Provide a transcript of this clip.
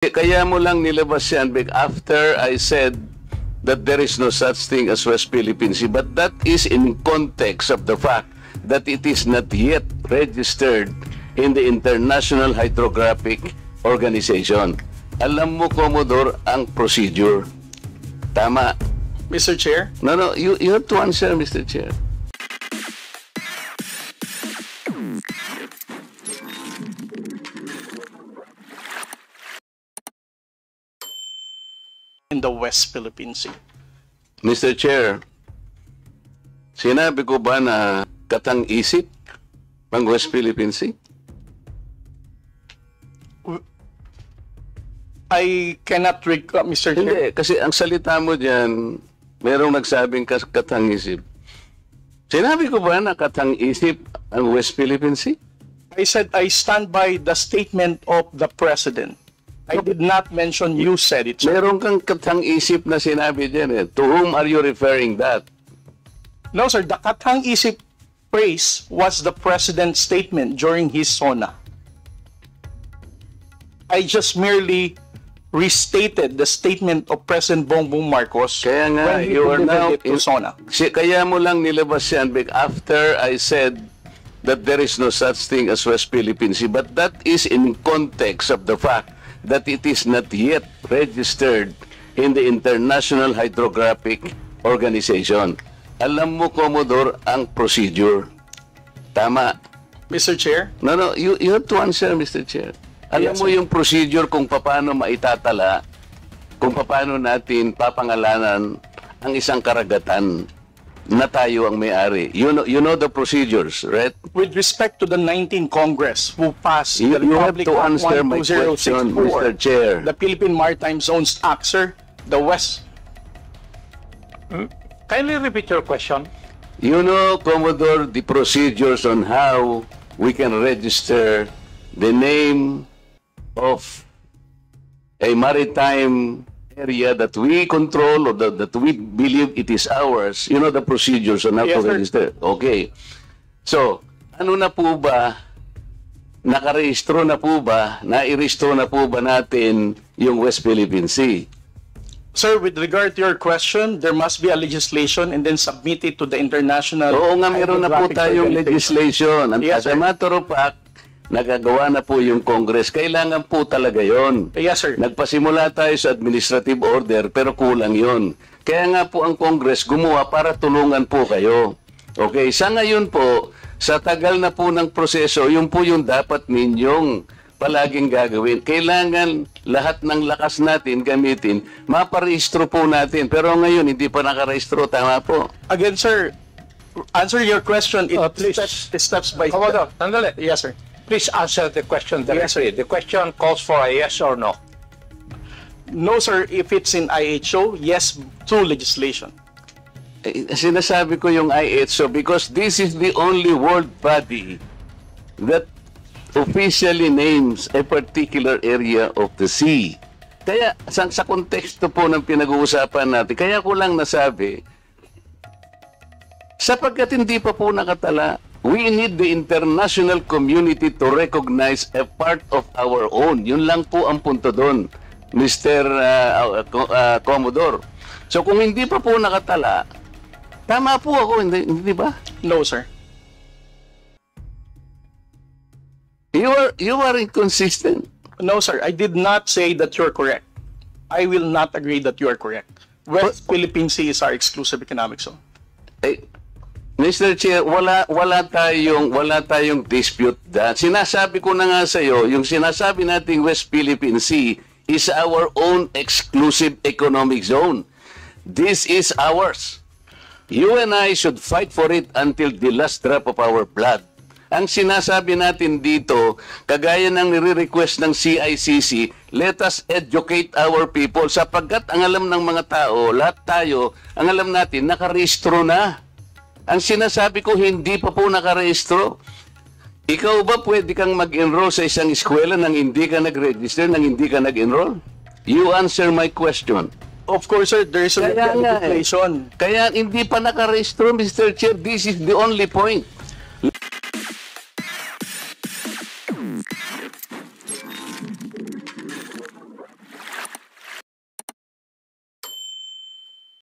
Kaya mo lang nilabas yan after I said that there is no such thing as West Philippine Sea. But that is in context of the fact that it is not yet registered in the International Hydrographic Organization. Alam mo, Commodore, ang procedure. Tama. Mr. Chair? No, you have to answer, Mr. Chair. In the West Philippine Sea. Mr. Chair, sinabi ko ba na katang-isip ang West Philippine Sea? I cannot recall, Mr. Chair. Hindi, kasi ang salita mo dyan, merong nagsabing katang-isip. Sinabi ko ba na katang-isip ang West Philippine Sea? I said I stand by the statement of the President. I did not mention you said it, sir. Meron kang katang-isip na sinabi dyan eh. To whom are you referring that? No, sir. The katang-isip phrase was the President's statement during his SONA. I just merely restated the statement of President Bongbong Marcos. Kaya nga, when he you are now delivered it to SONA. Kaya mo lang nilabas yan after I said that there is no such thing as West Philippine Sea. But that is in context of the fact that it is not yet registered in the International Hydrographic Organization. Alam mo, Commodore, ang procedure. Tama. Mr. Chair? No, you have to answer, Mr. Chair. Alam mo yung procedure kung paano maitatala, kung paano natin papangalanan ang isang karagatan na tayo ang may-ari. You know the procedures, right? With respect to the 19th Congress who passed You the have Republic to Act answer my question, 12064, Mr. Chair. the Philippine Maritime Zones Act, sir, the West. Kindly repeat your question. You know, Commodore, the procedures on how we can register the name of a maritime area that we control or that we believe it is ours. You know the procedures on how Yes, to sir. register. Okay. So, ano na po ba, nakarehistro na po ba, nairehistro na po ba natin yung West Philippine Sea? Sir, with regard to your question, there must be a legislation and then submit it to the international. Oo nga, meron na po Hydrographic tayong Organization. legislation. Yes, As a sir. matter of fact, nagagawa na po yung Congress. Kailangan po talaga yon. Yes, sir. Nagpasimula tayo sa administrative order pero kulang yon. Kaya nga po ang Congress gumawa para tulungan po kayo. Okay, sa ngayon po, sa tagal na po ng proseso, yun po yung dapat ninyong palaging gagawin. Kailangan lahat ng lakas natin gamitin, maparehistro po natin. Pero ngayon, hindi pa nakarehistro. Tama po. Again, sir, answer your question. It Please. steps by Commodore, sandali. Yes, sir. Please answer the question Yes, directly. The question calls for a yes or no. No, sir. If it's in IHO, yes, through legislation. Sinasabi ko yung IHO because this is the only world body that officially names a particular area of the sea. Kaya sa konteksto po ng pinag-uusapan natin, kaya ko lang nasabi, sapagkat hindi pa po nakatala, we need the international community to recognize a part of our own. Yun lang po ang punto doon, Mr. Commodore. So kung hindi pa po nakatala, tama po ako, hindi ba? No, sir. You are inconsistent. No, sir. I did not say that you're correct. I will not agree that you are correct. West Philippine Sea is our exclusive economic zone. Eh, Mr. Chair, wala tayong dispute that. Sinasabi ko na nga sa iyo, yung sinasabi nating West Philippine Sea is our own exclusive economic zone. This is ours. You and I should fight for it until the last drop of our blood. Ang sinasabi natin dito, kagaya ng nire-request ng CICC, let us educate our people sapagkat ang alam ng mga tao, lahat tayo, ang alam natin, nakarehistro na. Ang sinasabi ko, hindi pa po nakarehistro. Ikaw ba pwede kang mag-enroll sa isang eskwela nang hindi ka nag-register, nang hindi ka nag-enroll? You answer my question. Of course, sir, there is a Kaya nga legislation. Kaya hindi pa nakarehistro, Mr. Chair. This is the only point.